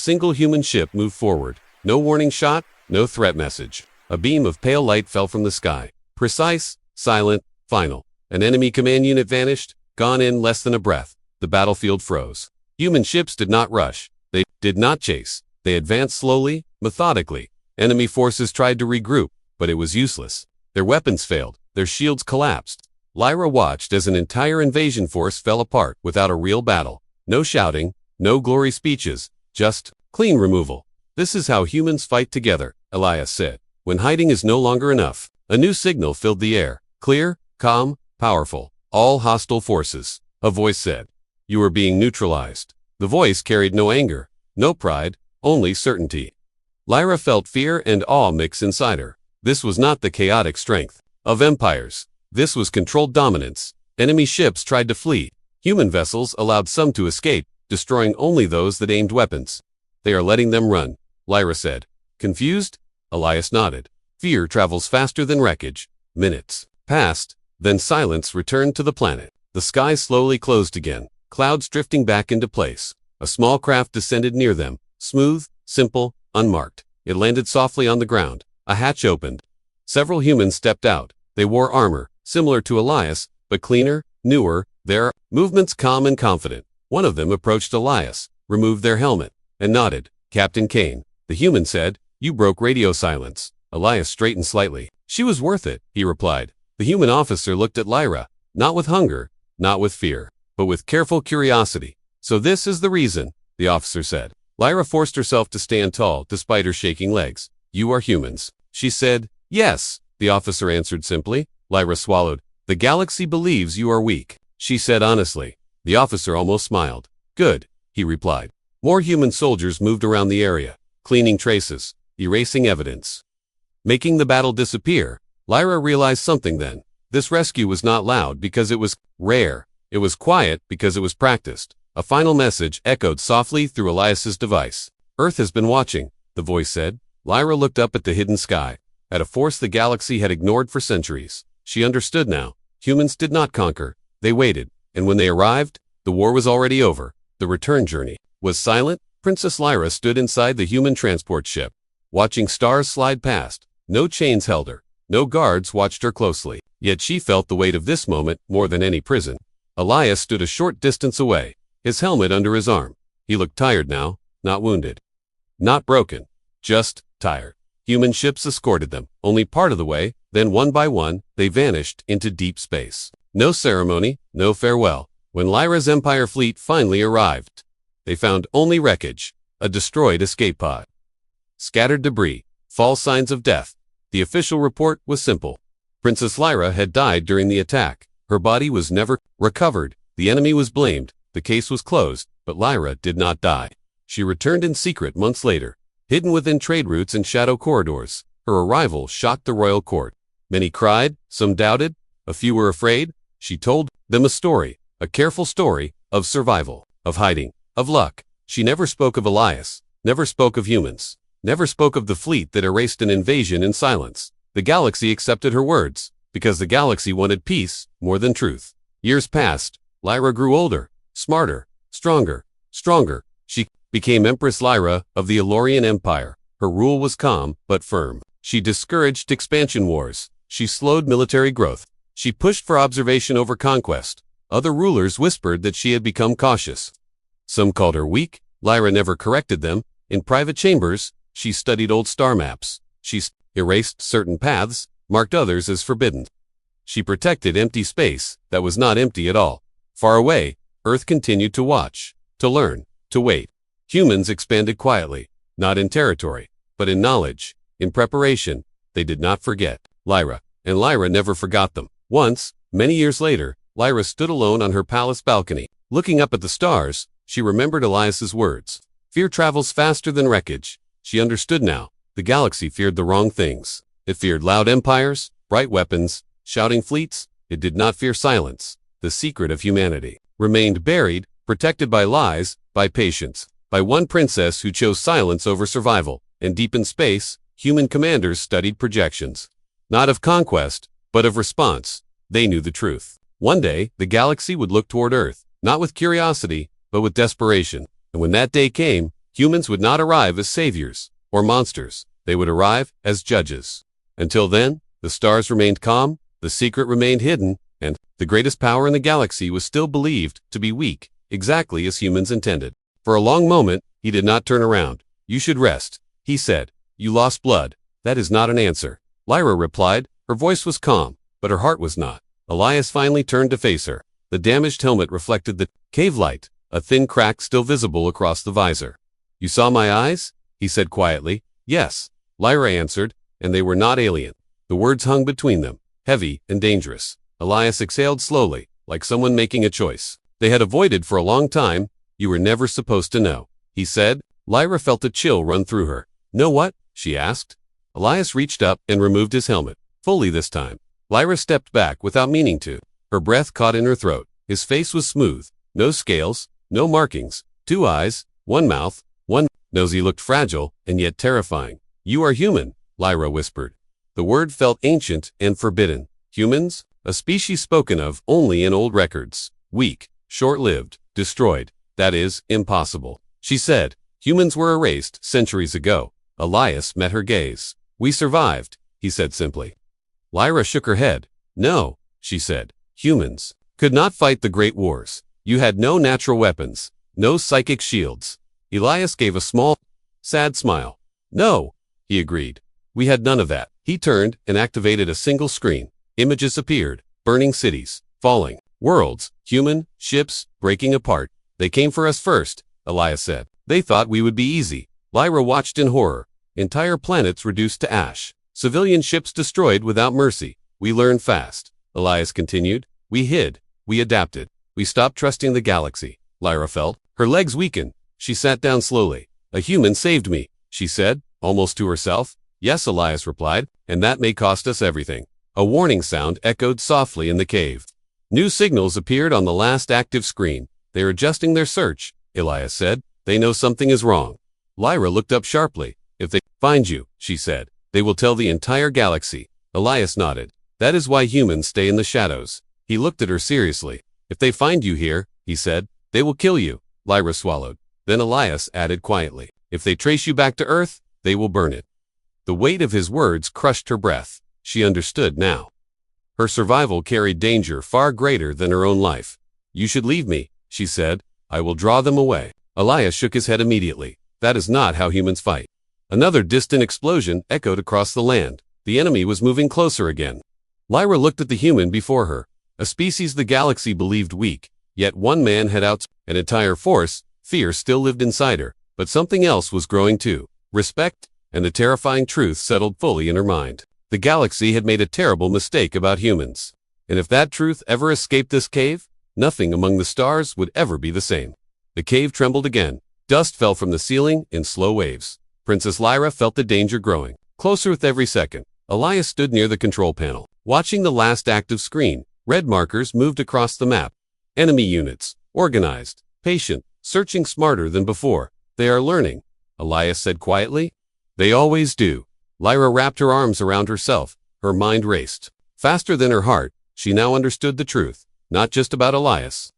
single human ship moved forward. No warning shot, no threat message. A beam of pale light fell from the sky. Precise, silent, final. An enemy command unit vanished, gone in less than a breath. The battlefield froze. Human ships did not rush. They did not chase. They advanced slowly, methodically. Enemy forces tried to regroup, but it was useless. Their weapons failed. Their shields collapsed. Lyra watched as an entire invasion force fell apart without a real battle. No shouting, no glory speeches, just clean removal. This is how humans fight together, Elias said. When hiding is no longer enough, a new signal filled the air. Clear, calm, powerful. All hostile forces. A voice said. You are being neutralized. The voice carried no anger, no pride, only certainty. Lyra felt fear and awe mix inside her. This was not the chaotic strength of empires. This was controlled dominance. Enemy ships tried to flee. Human vessels allowed some to escape, destroying only those that aimed weapons. They are letting them run, Lyra said. Confused? Elias nodded. Fear travels faster than wreckage. Minutes passed, then silence returned to the planet. The sky slowly closed again, clouds drifting back into place. A small craft descended near them, smooth, simple, unmarked. It landed softly on the ground. A hatch opened. Several humans stepped out. They wore armor, similar to Elias, but cleaner, newer, their movements calm and confident. One of them approached Elias, removed their helmet, and nodded. Captain Kane, the human said, you broke radio silence. Elias straightened slightly. She was worth it, he replied. The human officer looked at Lyra, not with hunger, not with fear, but with careful curiosity. So this is the reason, the officer said. Lyra forced herself to stand tall despite her shaking legs. You are humans. She said, yes, the officer answered simply. Lyra swallowed. The galaxy believes you are weak, she said honestly. The officer almost smiled. Good, he replied. More human soldiers moved around the area, cleaning traces, erasing evidence, making the battle disappear. Lyra realized something then. This rescue was not loud because it was rare. It was quiet because it was practiced. A final message echoed softly through Elias's device. Earth has been watching, the voice said. Lyra looked up at the hidden sky, at a force the galaxy had ignored for centuries. She understood now. Humans did not conquer. They waited. And when they arrived, the war was already over. The return journey was silent. Princess Lyra stood inside the human transport ship, watching stars slide past. No chains held her. No guards watched her closely. Yet she felt the weight of this moment more than any prison. Elias stood a short distance away, his helmet under his arm. He looked tired now, not wounded, not broken, just tired. Human ships escorted them, only part of the way, then one by one, they vanished into deep space. No ceremony, no farewell. When Lyra's Empire fleet finally arrived, they found only wreckage, a destroyed escape pod, scattered debris, false signs of death. The official report was simple. Princess Lyra had died during the attack. Her body was never recovered. The enemy was blamed. The case was closed, but Lyra did not die. She returned in secret months later, hidden within trade routes and shadow corridors. Her arrival shocked the royal court. Many cried, some doubted, a few were afraid. She told them a story, a careful story, of survival, of hiding, of luck. She never spoke of Elias, never spoke of humans, never spoke of the fleet that erased an invasion in silence. The galaxy accepted her words, because the galaxy wanted peace more than truth. Years passed. Lyra grew older, smarter, stronger. She became Empress Lyra of the Elorian Empire. Her rule was calm but firm. She discouraged expansion wars. She slowed military growth. She pushed for observation over conquest. Other rulers whispered that she had become cautious. Some called her weak. Lyra never corrected them. In private chambers, she studied old star maps. She erased certain paths, marked others as forbidden. She protected empty space that was not empty at all. Far away, Earth continued to watch, to learn, to wait. Humans expanded quietly, not in territory, but in knowledge, in preparation. They did not forget Lyra, and Lyra never forgot them. Once, many years later, Lyra stood alone on her palace balcony. Looking up at the stars, she remembered Elias's words. Fear travels faster than wreckage. She understood now. The galaxy feared the wrong things. It feared loud empires, bright weapons, shouting fleets. It did not fear silence. The secret of humanity remained buried, protected by lies, by patience, by one princess who chose silence over survival. And deep in space, human commanders studied projections. Not of conquest, but of response. They knew the truth. One day, the galaxy would look toward Earth, not with curiosity, but with desperation. And when that day came, Humans would not arrive as saviors or monsters. They would arrive as judges. Until then, the stars remained calm, the secret remained hidden, and the greatest power in the galaxy was still believed to be weak, exactly as humans intended. For a long moment, he did not turn around. "You should rest," he said. "You lost blood." "That is not an answer," Lyra replied. Her voice was calm, but her heart was not. Elias finally turned to face her. The damaged helmet reflected the cave light, a thin crack still visible across the visor. "You saw my eyes?" he said quietly. "Yes," Lyra answered, and they were not alien. The words hung between them, heavy and dangerous. Elias exhaled slowly, like someone making a choice they had avoided for a long time. "You were never supposed to know," he said. Lyra felt a chill run through her. "Know what?" she asked. Elias reached up and removed his helmet, fully this time. Lyra stepped back without meaning to. Her breath caught in her throat. His face was smooth. No scales, no markings. 2 eyes, 1 mouth, 1 nose. He looked fragile and yet terrifying. "You are human," Lyra whispered. The word felt ancient and forbidden. Humans? A species spoken of only in old records. Weak, short-lived, destroyed. That is, impossible. She said, "Humans were erased centuries ago." Elias met her gaze. "We survived," he said simply. Lyra shook her head. "No," she said. "Humans could not fight the great wars. You had no natural weapons, no psychic shields." Elias gave a small, sad smile. "No," he agreed. "We had none of that." He turned and activated a single screen. Images appeared, burning cities, falling, worlds, human, ships, breaking apart. "They came for us first," Elias said. "They thought we would be easy." Lyra watched in horror. Entire planets reduced to ash. Civilian ships destroyed without mercy. "We learned fast," Elias continued. "We hid. We adapted. We stopped trusting the galaxy." Lyra felt. Her legs weakened. She sat down slowly. "A human saved me," she said, almost to herself. "Yes," Elias replied, "and that may cost us everything." A warning sound echoed softly in the cave. New signals appeared on the last active screen. "They're adjusting their search," Elias said. "They know something is wrong." Lyra looked up sharply. "If they find you," she said, "they will tell the entire galaxy." Elias nodded. "That is why humans stay in the shadows." He looked at her seriously. "If they find you here," he said, "they will kill you." Lyra swallowed. Then Elias added quietly, "If they trace you back to Earth, they will burn it." The weight of his words crushed her breath. She understood now. Her survival carried danger far greater than her own life. "You should leave me," she said. "I will draw them away." Elias shook his head immediately. "That is not how humans fight." Another distant explosion echoed across the land. The enemy was moving closer again. Lyra looked at the human before her, a species the galaxy believed weak. Yet one man had an entire force. Fear still lived inside her, but something else was growing too. Respect, and the terrifying truth settled fully in her mind. The galaxy had made a terrible mistake about humans. And if that truth ever escaped this cave, nothing among the stars would ever be the same. The cave trembled again. Dust fell from the ceiling in slow waves. Princess Lyra felt the danger growing, closer with every second. Elias stood near the control panel, watching the last active screen. Red markers moved across the map. Enemy units, organized, patient, searching smarter than before. "They are learning," Elias said quietly. "They always do." Lyra wrapped her arms around herself. Her mind raced. Faster than her heart, she now understood the truth, not just about Elias,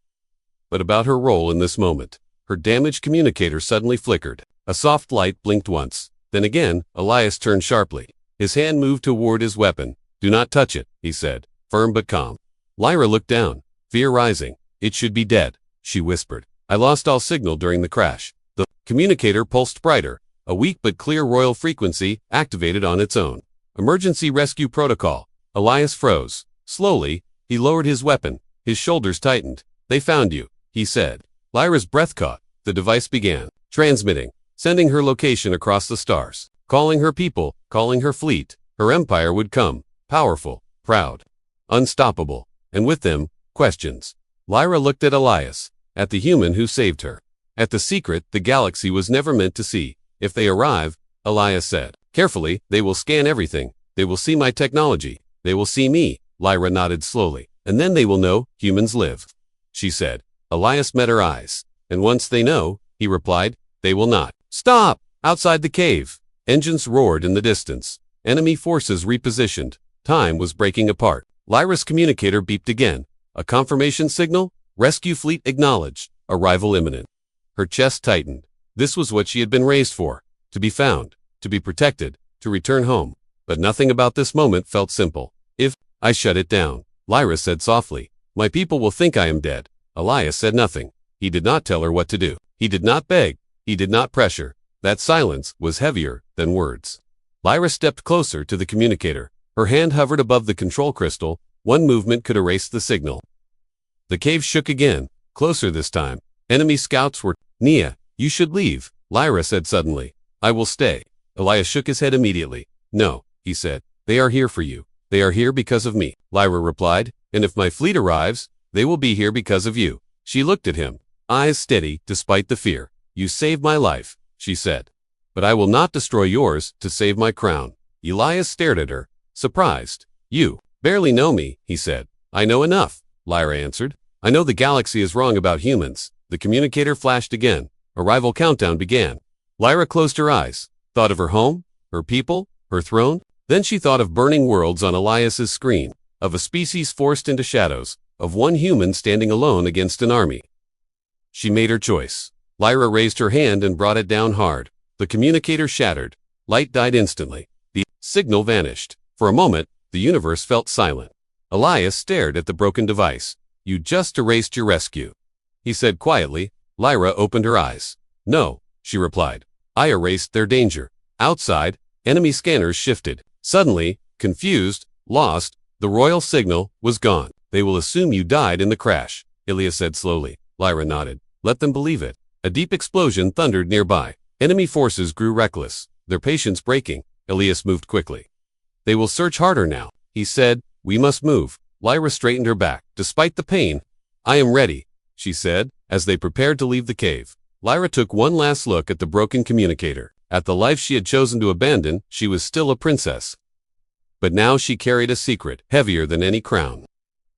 but about her role in this moment. Her damaged communicator suddenly flickered. A soft light blinked once. Then again, Elias turned sharply. His hand moved toward his weapon. "Do not touch it," he said, firm but calm. Lyra looked down, fear rising. "It should be dead," she whispered. "I lost all signal during the crash." The communicator pulsed brighter. A weak but clear royal frequency activated on its own. "Emergency rescue protocol." Elias froze. Slowly, he lowered his weapon. His shoulders tightened. "They found you," he said. Lyra's breath caught. The device began transmitting, sending her location across the stars, calling her people, calling her fleet. Her empire would come, powerful, proud, unstoppable, and with them, questions. Lyra looked at Elias, at the human who saved her, at the secret the galaxy was never meant to see. "If they arrive," Elias said, "carefully, they will scan everything. They will see my technology. They will see me." Lyra nodded slowly. "And then they will know humans live," she said. Elias met her eyes. "And once they know," he replied, "they will not." "Stop!" Outside the cave, engines roared in the distance. Enemy forces repositioned. Time was breaking apart. Lyra's communicator beeped again. A confirmation signal? Rescue fleet acknowledged. Arrival imminent. Her chest tightened. This was what she had been raised for, to be found, to be protected, to return home. But nothing about this moment felt simple. If I shut it down, Lyra said softly, my people will think I am dead. Elias said nothing. He did not tell her what to do. He did not beg. He did not pressure. That silence was heavier than words. Lyra stepped closer to the communicator. Her hand hovered above the control crystal. One movement could erase the signal. The cave shook again, closer this time. Enemy scouts were. Nia, you should leave, Lyra said suddenly. I will stay. Elias shook his head immediately. No, he said. They are here for you. They are here because of me, Lyra replied. And if my fleet arrives, they will be here because of you. She looked at him, eyes steady despite the fear. You saved my life, she said. But I will not destroy yours to save my crown. Elias stared at her, surprised. You barely know me, he said. I know enough, Lyra answered. I know the galaxy is wrong about humans. The communicator flashed again. Arrival countdown began. Lyra closed her eyes, thought of her home, her people, her throne. Then she thought of burning worlds on Elias's screen, of a species forced into shadows, of one human standing alone against an army. She made her choice. Lyra raised her hand and brought it down hard. The communicator shattered. Light died instantly. The signal vanished. For a moment, the universe felt silent. Elias stared at the broken device. You just erased your rescue, he said quietly. Lyra opened her eyes. No, she replied. I erased their danger. Outside, enemy scanners shifted. Suddenly, confused, lost, the royal signal was gone. They will assume you died in the crash, Elias said slowly. Lyra nodded. Let them believe it. A deep explosion thundered nearby. Enemy forces grew reckless, their patience breaking. Elias moved quickly. They will search harder now, he said. We must move. Lyra straightened her back. Despite the pain, I am ready, she said, as they prepared to leave the cave. Lyra took one last look at the broken communicator. At the life she had chosen to abandon, she was still a princess. But now she carried a secret, heavier than any crown.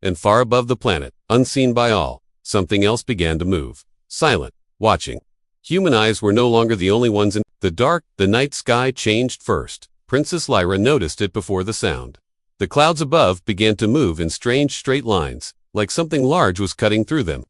And far above the planet, unseen by all, something else began to move. Silent, watching. Human eyes were no longer the only ones in the dark. The night sky changed first. Princess Lyra noticed it before the sound. The clouds above began to move in strange straight lines, like something large was cutting through them.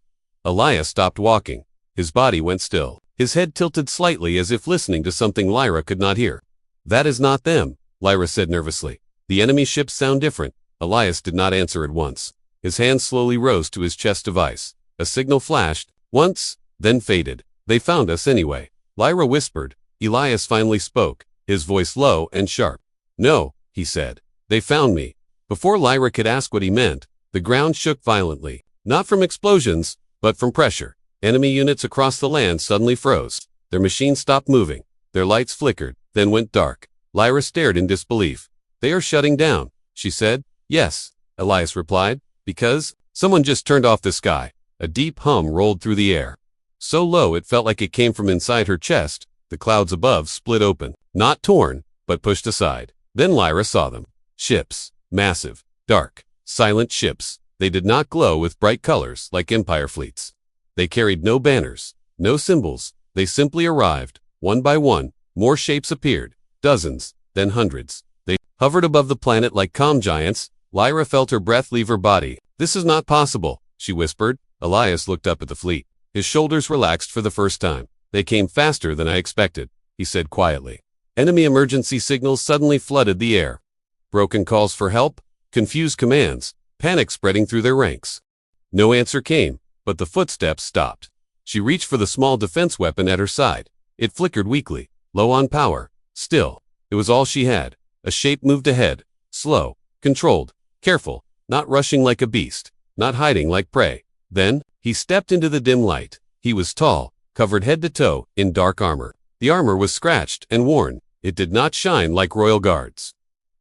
Elias stopped walking. His body went still. His head tilted slightly as if listening to something Lyra could not hear. That is not them, Lyra said nervously. The enemy ships sound different. Elias did not answer at once. His hand slowly rose to his chest device. A signal flashed, once, then faded. They found us anyway, Lyra whispered. Elias finally spoke, his voice low and sharp. No, he said. They found me. Before Lyra could ask what he meant, the ground shook violently. Not from explosions, but from pressure. Enemy units across the land suddenly froze. Their machines stopped moving. Their lights flickered, then went dark. Lyra stared in disbelief. They are shutting down, she said. Yes, Elias replied, because someone just turned off the sky. A deep hum rolled through the air. So low it felt like it came from inside her chest. The clouds above split open, not torn, but pushed aside. Then Lyra saw them. Ships, massive, dark, silent ships. They did not glow with bright colors like Empire fleets. They carried no banners, no symbols. They simply arrived, one by one. More shapes appeared, dozens, then hundreds. They hovered above the planet like calm giants. Lyra felt her breath leave her body. This is not possible, she whispered. Elias looked up at the fleet. His shoulders relaxed for the first time. They came faster than I expected, he said quietly. Enemy emergency signals suddenly flooded the air. Broken calls for help, confused commands, panic spreading through their ranks. No answer came, but the footsteps stopped. She reached for the small defense weapon at her side. It flickered weakly, low on power. Still, it was all she had. A shape moved ahead, slow, controlled, careful, not rushing like a beast, not hiding like prey. Then, he stepped into the dim light. He was tall, covered head to toe, in dark armor. The armor was scratched and worn. It did not shine like royal guards.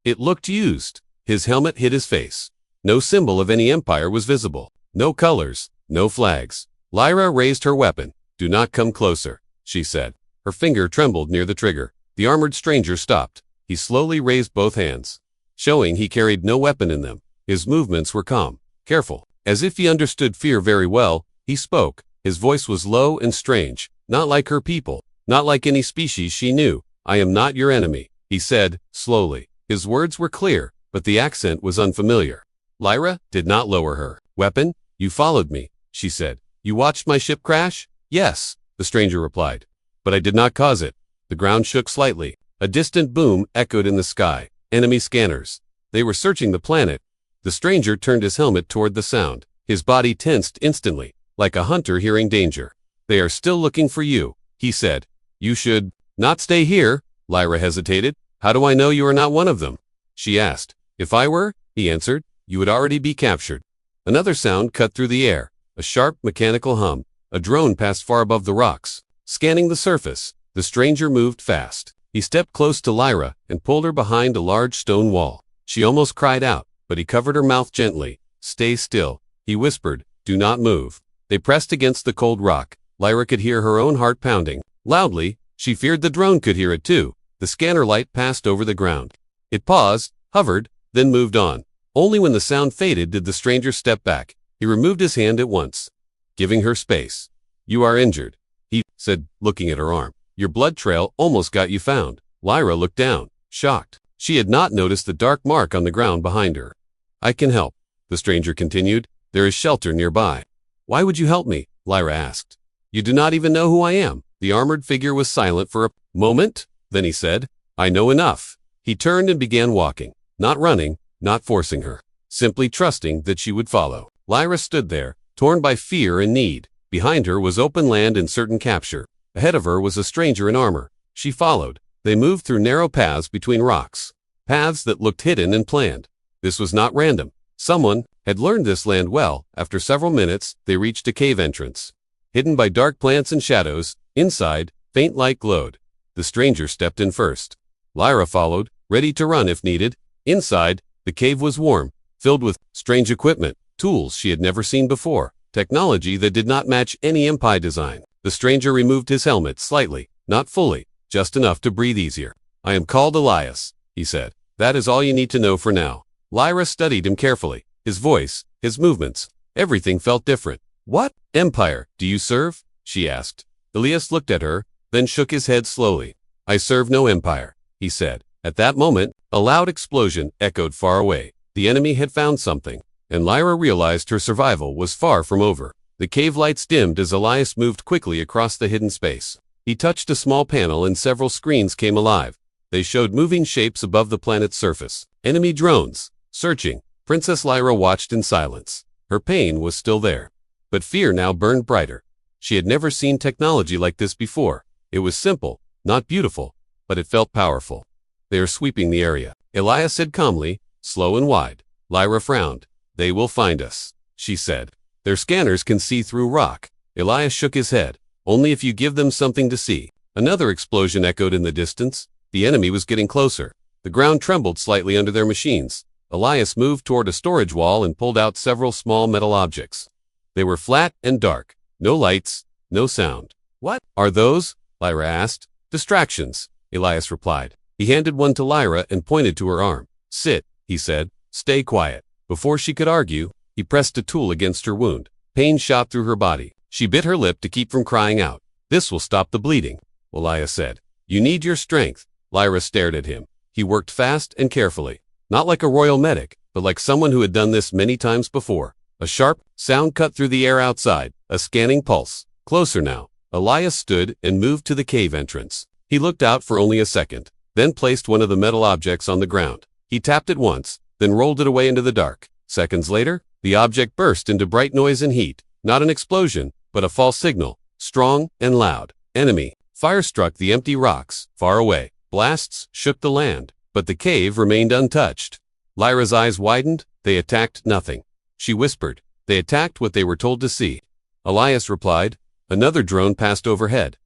It looked used. His helmet hid his face. No symbol of any empire was visible. No colors, no flags. Lyra raised her weapon. Do not come closer, she said. Her finger trembled near the trigger. The armored stranger stopped. He slowly raised both hands, showing he carried no weapon in them. His movements were calm, careful. As if he understood fear very well, he spoke. His voice was low and strange, not like her people, not like any species she knew. I am not your enemy, he said, slowly. His words were clear, but the accent was unfamiliar. Lyra did not lower her weapon. You followed me, she said. You watched my ship crash? Yes, the stranger replied. but I did not cause it. The ground shook slightly. A distant boom echoed in the sky. Enemy scanners. They were searching the planet. The stranger turned his helmet toward the sound. His body tensed instantly, like a hunter hearing danger. They are still looking for you, he said. You should not stay here. Lyra hesitated. How do I know you are not one of them? She asked. If I were, he answered, you would already be captured. Another sound cut through the air. A sharp mechanical hum. A drone passed far above the rocks. Scanning the surface, the stranger moved fast. He stepped close to Lyra and pulled her behind a large stone wall. She almost cried out, but he covered her mouth gently. Stay still, he whispered. Do not move. They pressed against the cold rock. Lyra could hear her own heart pounding. Loudly, she feared the drone could hear it too. The scanner light passed over the ground. It paused, hovered, then moved on. Only when the sound faded did the stranger step back. He removed his hand at once, giving her space. You are injured, he said, looking at her arm. Your blood trail almost got you found. Lyra looked down, shocked. She had not noticed the dark mark on the ground behind her. I can help, the stranger continued. There is shelter nearby. Why would you help me? Lyra asked. You do not even know who I am. The armored figure was silent for a moment. Then he said, I know enough. He turned and began walking, not running, not forcing her, simply trusting that she would follow. Lyra stood there, torn by fear and need. Behind her was open land and certain capture. Ahead of her was a stranger in armor. She followed. They moved through narrow paths between rocks, paths that looked hidden and planned. This was not random. Someone had learned this land well. After several minutes, they reached a cave entrance. Hidden by dark plants and shadows, inside, faint light glowed. The stranger stepped in first. Lyra followed, ready to run if needed. Inside, the cave was warm, filled with strange equipment, tools she had never seen before, technology that did not match any Empire design. The stranger removed his helmet slightly, not fully, just enough to breathe easier. I am called Elias, he said. That is all you need to know for now. Lyra studied him carefully. His voice, his movements, everything felt different. What empire do you serve? She asked. Elias looked at her, then shook his head slowly. I serve no empire, he said. At that moment, a loud explosion echoed far away. The enemy had found something, and Lyra realized her survival was far from over. The cave lights dimmed as Elias moved quickly across the hidden space. He touched a small panel and several screens came alive. They showed moving shapes above the planet's surface. Enemy drones, searching. Princess Lyra watched in silence. Her pain was still there, but fear now burned brighter. She had never seen technology like this before. It was simple, not beautiful, but it felt powerful. They are sweeping the area, Elias said calmly, slow and wide. Lyra frowned. They will find us, she said. Their scanners can see through rock. Elias shook his head. Only if you give them something to see. Another explosion echoed in the distance. The enemy was getting closer. The ground trembled slightly under their machines. Elias moved toward a storage wall and pulled out several small metal objects. They were flat and dark. No lights, no sound. What are those? Lyra asked. Distractions, Elias replied. He handed one to Lyra and pointed to her arm. Sit, he said. Stay quiet. Before she could argue, he pressed a tool against her wound. Pain shot through her body. She bit her lip to keep from crying out. This will stop the bleeding, Elias said. You need your strength. Lyra stared at him. He worked fast and carefully. Not like a royal medic, but like someone who had done this many times before. A sharp sound cut through the air outside, a scanning pulse. Closer now. Elias stood and moved to the cave entrance. He looked out for only a second, then placed one of the metal objects on the ground. He tapped it once, then rolled it away into the dark. Seconds later, the object burst into bright noise and heat. Not an explosion, but a false signal, strong and loud. Enemy. Fire struck the empty rocks, far away. Blasts shook the land, but the cave remained untouched. Lyra's eyes widened. They attacked nothing. She whispered. They attacked what they were told to see. Elias replied. Another drone passed overhead.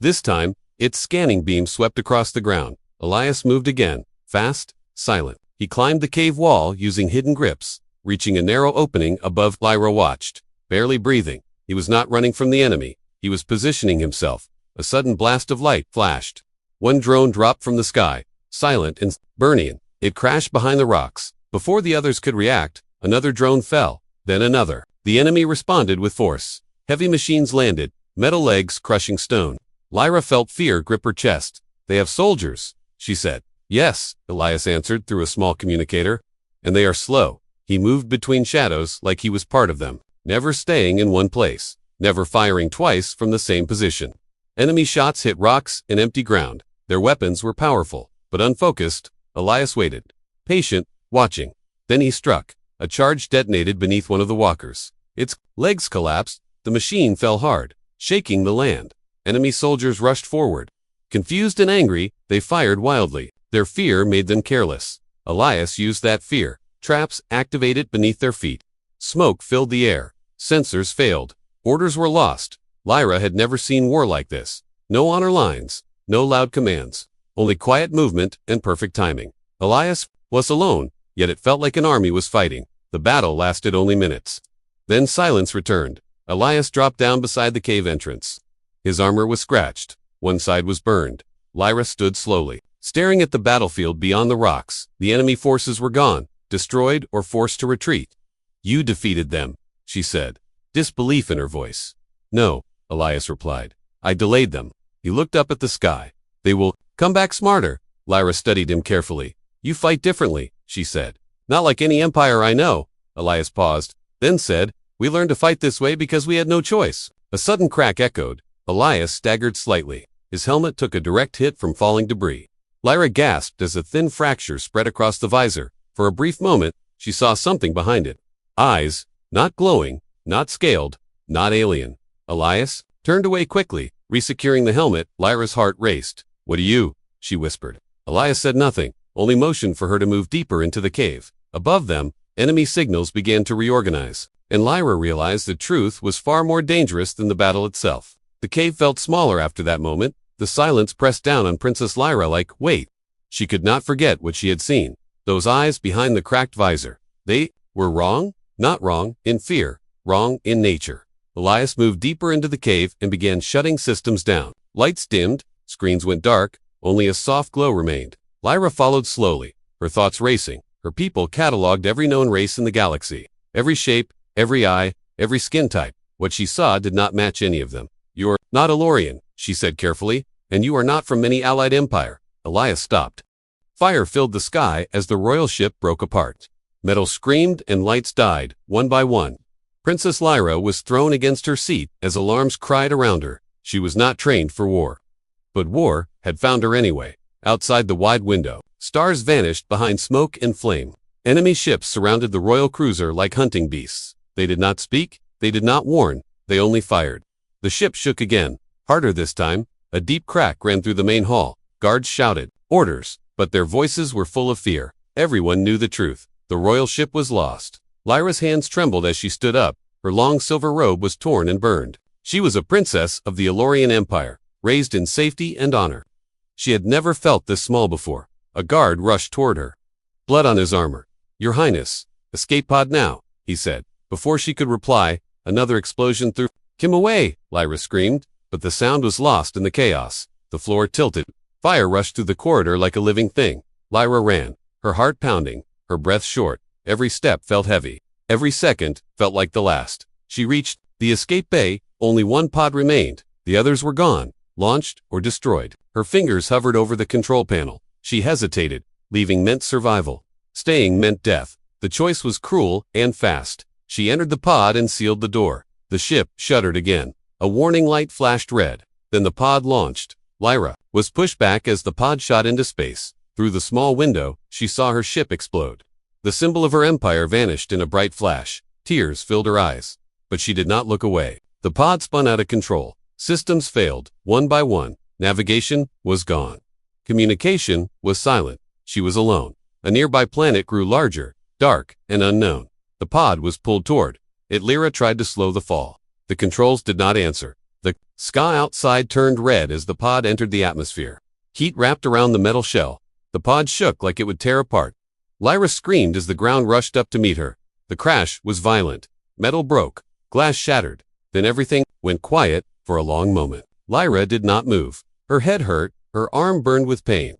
This time, its scanning beam swept across the ground. Elias moved again, fast, silent. He climbed the cave wall using hidden grips, reaching a narrow opening above. Lyra watched, barely breathing. He was not running from the enemy. He was positioning himself. A sudden blast of light flashed. One drone dropped from the sky, silent and burning. It crashed behind the rocks. Before the others could react, another drone fell, then another. The enemy responded with force. Heavy machines landed, metal legs crushing stone. Lyra felt fear grip her chest. They have soldiers, she said. Yes, Elias answered through a small communicator. And they are slow. He moved between shadows like he was part of them, never staying in one place, never firing twice from the same position. Enemy shots hit rocks and empty ground. Their weapons were powerful, but unfocused. Elias waited, patient, watching. Then he struck. A charge detonated beneath one of the walkers. Its legs collapsed. The machine fell hard, shaking the land. Enemy soldiers rushed forward. Confused and angry, they fired wildly. Their fear made them careless. Elias used that fear. Traps activated beneath their feet. Smoke filled the air. Sensors failed. Orders were lost. Lyra had never seen war like this. No honor lines, no loud commands, only quiet movement and perfect timing. Elias was alone, yet it felt like an army was fighting. The battle lasted only minutes. Then silence returned. Elias dropped down beside the cave entrance. His armor was scratched. One side was burned. Lyra stood slowly, staring at the battlefield beyond the rocks. The enemy forces were gone, destroyed or forced to retreat. "You defeated them," she said, disbelief in her voice. "No," Elias replied. "I delayed them." He looked up at the sky. "They will come back smarter." Lyra studied him carefully. "You fight differently," she said. "Not like any empire I know." Elias paused, then said, "We learned to fight this way because we had no choice." A sudden crack echoed. Elias staggered slightly. His helmet took a direct hit from falling debris. Lyra gasped as a thin fracture spread across the visor. For a brief moment, she saw something behind it. Eyes, not glowing, not scaled, not alien. Elias turned away quickly, resecuring the helmet. Lyra's heart raced. "What are you?" she whispered. Elias said nothing, only motioned for her to move deeper into the cave. Above them, enemy signals began to reorganize, and Lyra realized the truth was far more dangerous than the battle itself. The cave felt smaller after that moment. The silence pressed down on Princess Lyra like, wait. She could not forget what she had seen. Those eyes behind the cracked visor. They were wrong? Not wrong in fear, wrong in nature. Elias moved deeper into the cave and began shutting systems down. Lights dimmed, screens went dark, only a soft glow remained. Lyra followed slowly, her thoughts racing. Her people cataloged every known race in the galaxy. Every shape, every eye, every skin type. What she saw did not match any of them. "You're not Elorian," she said carefully, "and you are not from any allied empire." Elias stopped. Fire filled the sky as the royal ship broke apart. Metal screamed and lights died, one by one. Princess Lyra was thrown against her seat as alarms cried around her. She was not trained for war. But war had found her anyway. Outside the wide window, stars vanished behind smoke and flame. Enemy ships surrounded the royal cruiser like hunting beasts. They did not speak, they did not warn, they only fired. The ship shook again, harder this time. A deep crack ran through the main hall. Guards shouted orders, but their voices were full of fear. Everyone knew the truth. The royal ship was lost. Lyra's hands trembled as she stood up. Her long silver robe was torn and burned. She was a princess of the Elorian Empire, raised in safety and honor. She had never felt this small before. A guard rushed toward her. Blood on his armor. "Your Highness, escape pod now," he said. Before she could reply, another explosion threw him away, Lyra screamed, but the sound was lost in the chaos. The floor tilted. Fire rushed through the corridor like a living thing. Lyra ran, her heart pounding, her breath short. Every step felt heavy. Every second felt like the last. She reached the escape bay. Only one pod remained. The others were gone, launched or destroyed. Her fingers hovered over the control panel. She hesitated. Leaving meant survival. Staying meant death. The choice was cruel and fast. She entered the pod and sealed the door. The ship shuddered again. A warning light flashed red. Then the pod launched. Lyra was pushed back as the pod shot into space. Through the small window, she saw her ship explode. The symbol of her empire vanished in a bright flash. Tears filled her eyes. But she did not look away. The pod spun out of control. Systems failed, one by one. Navigation was gone. Communication was silent. She was alone. A nearby planet grew larger, dark, and unknown. The pod was pulled toward it. Lyra tried to slow the fall. The controls did not answer. The sky outside turned red as the pod entered the atmosphere. Heat wrapped around the metal shell. The pod shook like it would tear apart. Lyra screamed as the ground rushed up to meet her. The crash was violent. Metal broke. Glass shattered. Then everything went quiet for a long moment. Lyra did not move. Her head hurt. Her arm burned with pain.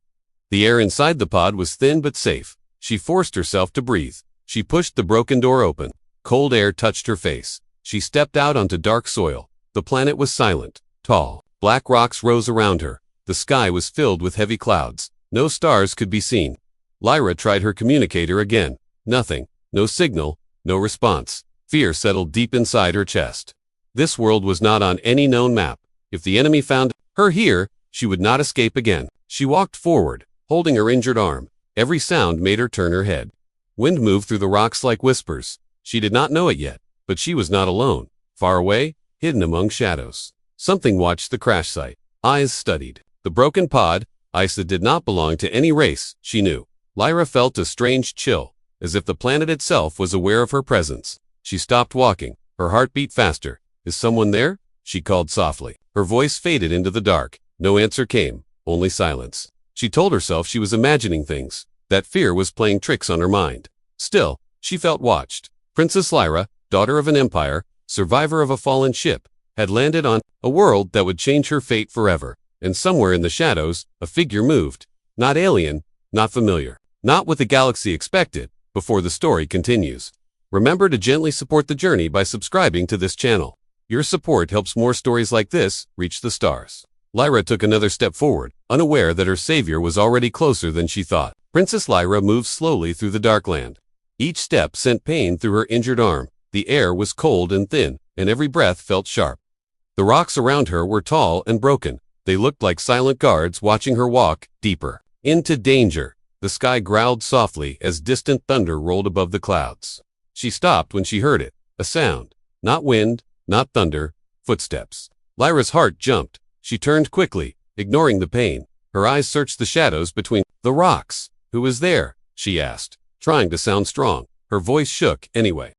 The air inside the pod was thin but safe. She forced herself to breathe. She pushed the broken door open. Cold air touched her face. She stepped out onto dark soil. The planet was silent, tall. Black rocks rose around her. The sky was filled with heavy clouds. No stars could be seen. Lyra tried her communicator again. Nothing. No signal. No response. Fear settled deep inside her chest. This world was not on any known map. If the enemy found her here, she would not escape again. She walked forward, holding her injured arm. Every sound made her turn her head. Wind moved through the rocks like whispers. She did not know it yet, but she was not alone. Far away, hidden among shadows, something watched the crash site. Eyes studied the broken pod, ice that did not belong to any race, she knew. Lyra felt a strange chill, as if the planet itself was aware of her presence. She stopped walking, her heart beat faster. Is someone there? She called softly. Her voice faded into the dark. No answer came, only silence. She told herself she was imagining things, that fear was playing tricks on her mind. Still, she felt watched. Princess Lyra, daughter of an empire, survivor of a fallen ship, had landed on a world that would change her fate forever. And somewhere in the shadows, a figure moved. Not alien, not familiar, not what the galaxy expected. Before the story continues, remember to gently support the journey by subscribing to this channel. Your support helps more stories like this reach the stars. Lyra took another step forward, unaware that her savior was already closer than she thought. Princess Lyra moved slowly through the dark land. Each step sent pain through her injured arm. The air was cold and thin, and every breath felt sharp. The rocks around her were tall and broken. They looked like silent guards watching her walk deeper into danger. The sky growled softly as distant thunder rolled above the clouds. She stopped when she heard it. A sound. Not wind, not thunder, footsteps. Lyra's heart jumped. She turned quickly, ignoring the pain. Her eyes searched the shadows between the rocks. Who was there? She asked, trying to sound strong. Her voice shook anyway.